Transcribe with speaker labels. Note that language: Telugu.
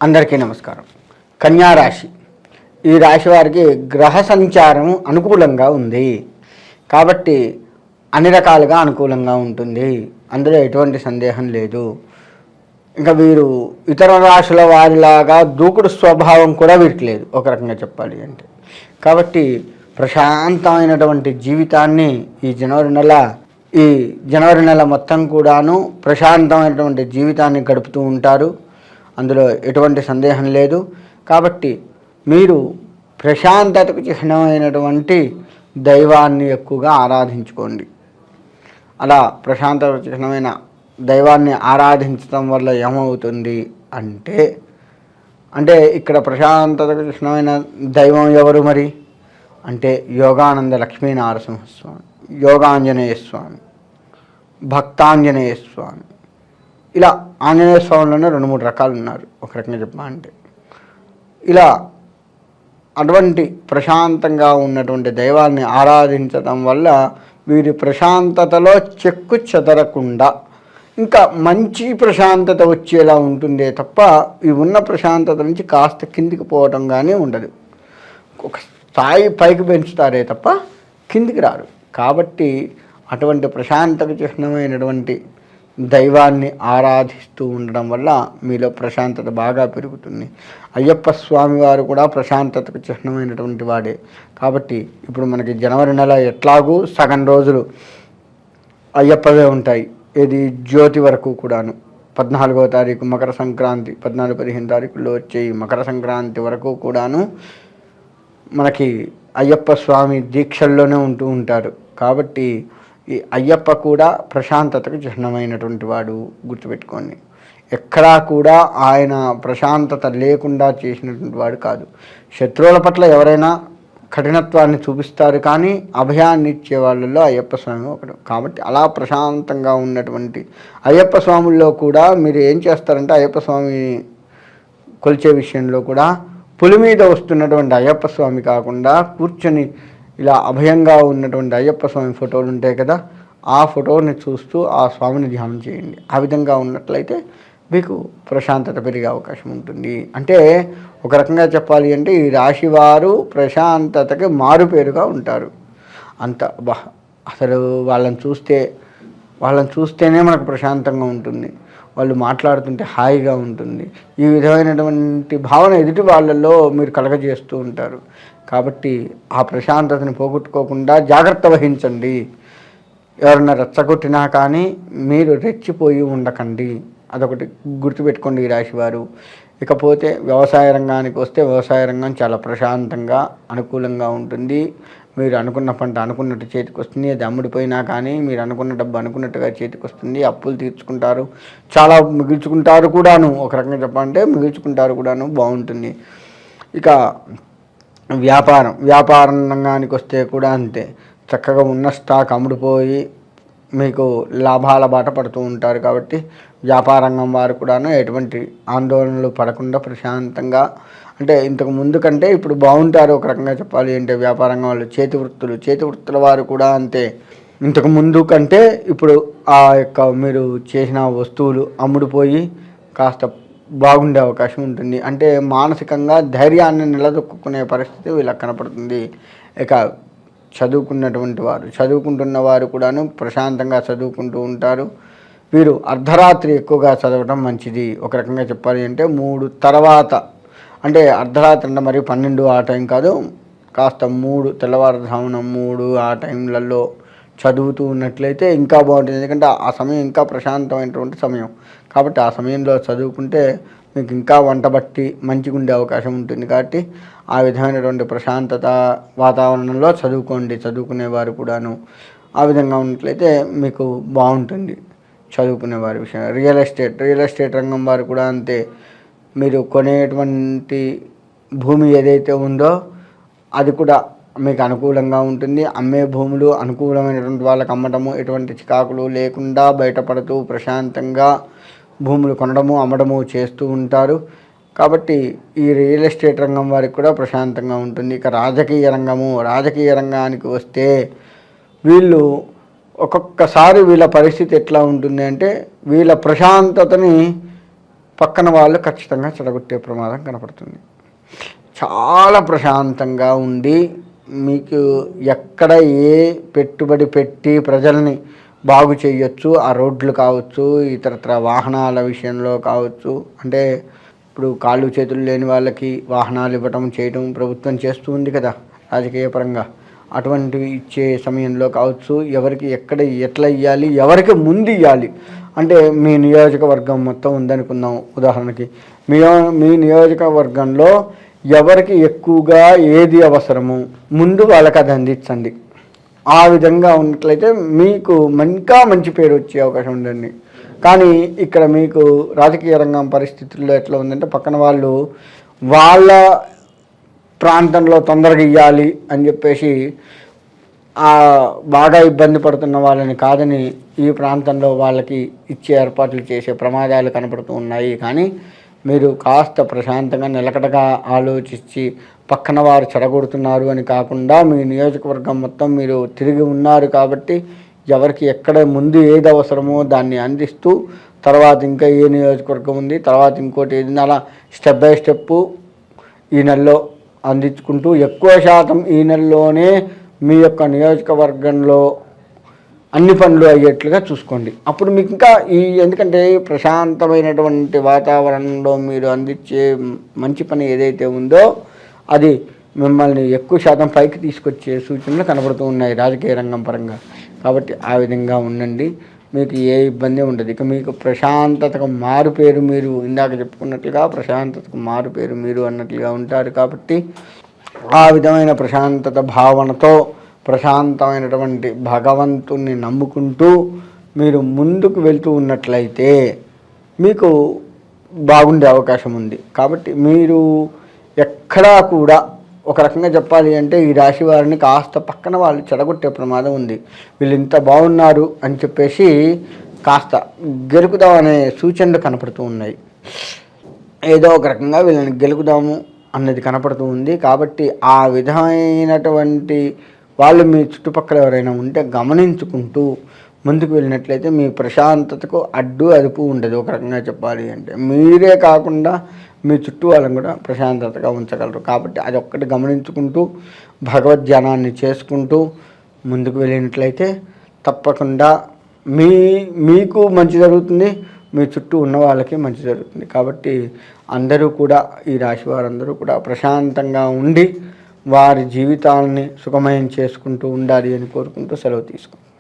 Speaker 1: అందరికీ నమస్కారం. కన్యా రాశి, ఈ రాశి వారికి గ్రహ సంచారం అనుకూలంగా ఉంది కాబట్టి అన్ని రకాలుగా అనుకూలంగా ఉంటుంది, అందులో ఎటువంటి సందేహం లేదు. ఇంకా వీరు ఇతర రాశుల వారిలాగా దూకుడు స్వభావం కూడా వీరికి లేదు ఒక రకంగా చెప్పాలి అంటే. కాబట్టి ప్రశాంతమైనటువంటి జీవితాన్ని ఈ జనవరి నెల మొత్తం కూడాను ప్రశాంతమైనటువంటి జీవితాన్ని గడుపుతూ ఉంటారు, అందులో ఎటువంటి సందేహం లేదు. కాబట్టి మీరు ప్రశాంతతకు చిహ్నమైనటువంటి దైవాన్ని ఎక్కువగా ఆరాధించుకోండి. అలా ప్రశాంతతకు చిహ్నమైన దైవాన్ని ఆరాధించడం వల్ల ఏమవుతుంది అంటే ఇక్కడ ప్రశాంతతకు చిహ్నమైన దైవం ఎవరు మరి అంటే యోగానంద లక్ష్మీనరసింహస్వామి, యోగాంజనేయ స్వామి, భక్తాంజనేయ స్వామి, ఇలా ఆంజనేయ స్వామిలోనే 2-3 రకాలు ఉన్నారు ఒక రకంగా చెప్పాలంటే. ఇలా అటువంటి ప్రశాంతంగా ఉన్నటువంటి దైవాన్ని ఆరాధించడం వల్ల వీరి ప్రశాంతతలో చెక్కు చెదరకుండా ఇంకా మంచి ప్రశాంతత వచ్చేలా ఉంటుందే తప్ప ఈ ఉన్న ప్రశాంతత నుంచి కాస్త కిందికి పోవటం కానీ ఉండదు. ఒక స్థాయి పైకి పెంచుతారే తప్ప కిందికి రారు. కాబట్టి అటువంటి ప్రశాంతకు చిహ్నమైనటువంటి దైవాన్ని ఆరాధిస్తూ ఉండడం వల్ల మీలో ప్రశాంతత బాగా పెరుగుతుంది. అయ్యప్ప స్వామి వారు కూడా ప్రశాంతతకు చిహ్నమైనటువంటి వాడే. కాబట్టి ఇప్పుడు మనకి జనవరి నెల ఎట్లాగూ సగం రోజులు అయ్యప్పవే ఉంటాయి. ఇది జ్యోతి వరకు కూడాను 14వ తారీఖు మకర సంక్రాంతి, 14-15 తారీఖుల్లో వచ్చే ఈ మకర సంక్రాంతి వరకు కూడాను మనకి అయ్యప్ప స్వామి దీక్షల్లోనే ఉంటూ ఉంటారు. కాబట్టి ఈ అయ్యప్ప కూడా ప్రశాంతతకు చిహ్నమైనటువంటి వాడు, గుర్తుపెట్టుకోండి. ఎక్కడా కూడా ఆయన ప్రశాంతత లేకుండా చేసినటువంటి వాడు కాదు. శత్రువుల పట్ల ఎవరైనా కఠినత్వాన్ని చూపిస్తారు, కానీ అభయాన్ని ఇచ్చే వాళ్ళల్లో అయ్యప్ప స్వామి ఒకడు. కాబట్టి అలా ప్రశాంతంగా ఉన్నటువంటి అయ్యప్ప స్వాముల్లో కూడా మీరు ఏం చేస్తారంటే అయ్యప్ప స్వామి కొలిచే విషయంలో కూడా పులి మీద వస్తున్నటువంటి అయ్యప్ప స్వామి కాకుండా కూర్చొని ఇలా అభయంగా ఉన్నటువంటి అయ్యప్ప స్వామి ఫోటోలు ఉంటాయి కదా, ఆ ఫోటోని చూస్తూ ఆ స్వామిని ధ్యానం చేయండి. ఆ విధంగా ఉన్నట్లయితే మీకు ప్రశాంతత పెరిగే అవకాశం ఉంటుంది. అంటే ఒక రకంగా చెప్పాలి అంటే ఈ రాశి వారు ప్రశాంతతకి మారుపేరుగా ఉంటారు. అసలు వాళ్ళని చూస్తేనే మనకు ప్రశాంతంగా ఉంటుంది, వాళ్ళు మాట్లాడుతుంటే హాయిగా ఉంటుంది. ఈ విధమైనటువంటి భావన ఎదుటి వాళ్ళల్లో మీరు కలగజేస్తూ ఉంటారు. కాబట్టి ఆ ప్రశాంతతని పోగొట్టుకోకుండా జాగ్రత్త వహించండి. ఎవరన్నా రెచ్చగొట్టినా కానీ మీరు రెచ్చిపోయి ఉండకండి, అదొకటి గుర్తుపెట్టుకోండి ఈ రాశివారు. ఇకపోతే వ్యవసాయ రంగానికి వస్తే వ్యవసాయ రంగం చాలా ప్రశాంతంగా అనుకూలంగా ఉంటుంది. మీరు అనుకున్న పంట అనుకున్నట్టు చేతికి వస్తుంది. అది అమ్ముడిపోయినా కానీ మీరు అనుకున్న డబ్బు అనుకున్నట్టుగా చేతికి వస్తుంది. అప్పులు తీర్చుకుంటారు, చాలా మిగుల్చుకుంటారు కూడాను. ఒక రకంగా చెప్పాలంటే మిగుల్చుకుంటారు కూడాను, బాగుంటుంది. ఇక వ్యాపార రంగానికి వస్తే కూడా అంతే. చక్కగా ఉన్న స్టాక్ అమ్ముడుపోయి మీకు లాభాల బాట పడుతూ ఉంటారు. కాబట్టి వ్యాపార రంగం వారు కూడాను ఎటువంటి ఆందోళనలు పడకుండా ప్రశాంతంగా, అంటే ఇంతకు ముందు కంటే ఇప్పుడు బాగుంటారు ఒక రకంగా చెప్పాలి అంటే. వ్యాపార రంగం వాళ్ళు చేతి వృత్తుల వారు కూడా అంతే. ఇంతకు ముందు కంటే ఇప్పుడు ఆ యొక్క మీరు చేసిన వస్తువులు అమ్ముడుపోయి కాస్త బాగుండే అవకాశం ఉంటుంది. అంటే మానసికంగా ధైర్యాన్ని నిలదొక్కునే పరిస్థితి వీళ్ళకి కనపడుతుంది. ఇక చదువుకుంటున్న వారు కూడాను ప్రశాంతంగా చదువుకుంటూ ఉంటారు. వీరు అర్ధరాత్రి ఎక్కువగా చదవడం మంచిది. ఒక రకంగా చెప్పాలి అంటే 3 తర్వాత, అంటే అర్ధరాత్రి అంటే మరి 12 ఆ టైం కాదు, కాస్త 3 తెల్లవారుజామున 3 ఆ టైంలలో చదువుతూ ఉన్నట్లయితే ఇంకా బాగుంటుంది. ఎందుకంటే ఆ సమయం ఇంకా ప్రశాంతమైనటువంటి సమయం. కాబట్టి ఆ సమయంలో చదువుకుంటే మీకు ఇంకా వంట బట్టి మంచిగా ఉండే అవకాశం ఉంటుంది. కాబట్టి ఆ విధమైనటువంటి ప్రశాంతత వాతావరణంలో చదువుకునేవారు కూడాను ఆ విధంగా ఉన్నట్లయితే మీకు బాగుంటుంది. చదువుకునేవారి విషయం రియల్ ఎస్టేట్ రంగం వారు కూడా అంతే. మీరు కొనేటువంటి భూమి ఏదైతే ఉందో అది కూడా మీకు అనుకూలంగా ఉంటుంది. అమ్మే భూములు అనుకూలమైనటువంటి వాళ్ళకి అమ్మడము, ఎటువంటి చికాకులు లేకుండా బయటపడుతూ ప్రశాంతంగా భూములు కొనడము అమ్మడము చేస్తూ ఉంటారు. కాబట్టి ఈ రియల్ ఎస్టేట్ రంగం వారికి కూడా ప్రశాంతంగా ఉంటుంది. ఇక రాజకీయ రంగానికి వస్తే వీళ్ళు ఒక్కొక్కసారి వీళ్ళ పరిస్థితి ఎట్లా ఉంటుంది అంటే వీళ్ళ ప్రశాంతతని పక్కన వాళ్ళు ఖచ్చితంగా చెడగొట్టే ప్రమాదం కనపడుతుంది. చాలా ప్రశాంతంగా ఉండి మీకు ఎక్కడ ఏ పెట్టుబడి పెట్టి ప్రజల్ని బాగు చేయొచ్చు, ఆ రోడ్లు కావచ్చు, ఇతరత్ర వాహనాల విషయంలో కావచ్చు, అంటే ఇప్పుడు కాళ్ళు చేతులు లేని వాళ్ళకి వాహనాలు ఇవ్వటం చేయటం ప్రభుత్వం చేస్తూ ఉంది కదా రాజకీయ పరంగా. అటువంటివి ఇచ్చే సమయంలో కావచ్చు, ఎవరికి ఎక్కడ ఎట్లా ఇవ్వాలి, ఎవరికి ముందు ఇవ్వాలి, అంటే మీ నియోజకవర్గం మొత్తం ఉందనుకుందాం ఉదాహరణకి. మీ నియోజకవర్గంలో ఎవరికి ఎక్కువగా ఏది అవసరము ముందు వాళ్ళకి అది అందించండి. ఆ విధంగా ఉన్నట్లయితే మీకు ఇంకా మంచి పేరు వచ్చే అవకాశం ఉందండి. కానీ ఇక్కడ మీకు రాజకీయ రంగం పరిస్థితుల్లో ఎట్లా ఉందంటే, పక్కన వాళ్ళు వాళ్ళ ప్రాంతంలో తొందరగా ఇవ్వాలి అని చెప్పేసి బాగా ఇబ్బంది పడుతున్న వాళ్ళని కాదని ఈ ప్రాంతంలో వాళ్ళకి ఇచ్చే ఏర్పాట్లు చేసే ప్రమాదాలు కనపడుతూ ఉన్నాయి. కానీ మీరు కాస్త ప్రశాంతంగా నిలకడగా ఆలోచించి పక్కన వారు చెడగొడుతున్నారు అని కాకుండా మీ నియోజకవర్గం మొత్తం మీరు తిరిగి ఉన్నారు కాబట్టి ఎవరికి ఎక్కడ ముందు ఏది అవసరమో దాన్ని అందిస్తూ, తర్వాత ఇంకా ఏ నియోజకవర్గం ఉంది, తర్వాత ఇంకోటి ఏది, అలా స్టెప్ బై స్టెప్ ఈ నెలలో అందించుకుంటూ ఎక్కువ శాతం ఈ నెలలోనే మీ యొక్క నియోజకవర్గంలో అన్ని పనులు అయ్యేట్లుగా చూసుకోండి. అప్పుడు మీకు ఇంకా ఎందుకంటే ప్రశాంతమైనటువంటి వాతావరణంలో మీరు అందించే మంచి పని ఏదైతే ఉందో అది మిమ్మల్ని ఎక్కువ శాతం పైకి తీసుకొచ్చే సూచనలు కనబడుతూ ఉన్నాయి రాజకీయ రంగం పరంగా. కాబట్టి ఆ విధంగా ఉండండి, మీకు ఏ ఇబ్బంది ఉండదు. ఇక మీకు ప్రశాంతతకు మారు పేరు మీరు ఇందాక చెప్పుకున్నట్లుగా ప్రశాంతతకు మారు పేరు మీరు అన్నట్లుగా ఉంటారు. కాబట్టి ఆ విధమైన ప్రశాంతత భావనతో ప్రశాంతమైనటువంటి భగవంతుణ్ణి నమ్ముకుంటూ మీరు ముందుకు వెళ్తూ ఉన్నట్లయితే మీకు బాగుండే అవకాశం ఉంది. కాబట్టి మీరు ఎక్కడా కూడా ఒక రకంగా చెప్పాలి అంటే ఈ రాశి వారిని కాస్త పక్కన వాళ్ళు చెడగొట్టే ప్రమాదం ఉంది. వీళ్ళు ఇంత బాగున్నారు అని చెప్పేసి కాస్త గెలుకుదామనే సూచనలు కనపడుతూ ఉన్నాయి. ఏదో ఒక రకంగా వీళ్ళని గెలుకుదాము అన్నది కనపడుతూ ఉంది. కాబట్టి ఆ విధమైనటువంటి వాళ్ళు మీ చుట్టుపక్కల ఎవరైనా ఉంటే గమనించుకుంటూ ముందుకు వెళ్ళినట్లయితే మీ ప్రశాంతతకు అడ్డు అదుపు ఉండదు. ఒక రకంగా చెప్పాలి అంటే మీరే కాకుండా మీ చుట్టూ వాళ్ళని కూడా ప్రశాంతతగా ఉంచగలరు. కాబట్టి అది ఒక్కటి గమనించుకుంటూ భగవద్ధ్యానాన్ని చేసుకుంటూ ముందుకు వెళ్ళినట్లయితే తప్పకుండా మీకు మంచి జరుగుతుంది, మీ చుట్టూ ఉన్న వాళ్ళకి మంచి జరుగుతుంది. కాబట్టి అందరూ కూడా ఈ రాశి వారందరూ కూడా ప్రశాంతంగా ఉండి వారి జీవితాలని సుఖమయం చేసుకుంటూ ఉండాలి అని కోరుకుంటూ సెలవు తీసుకుంటాం.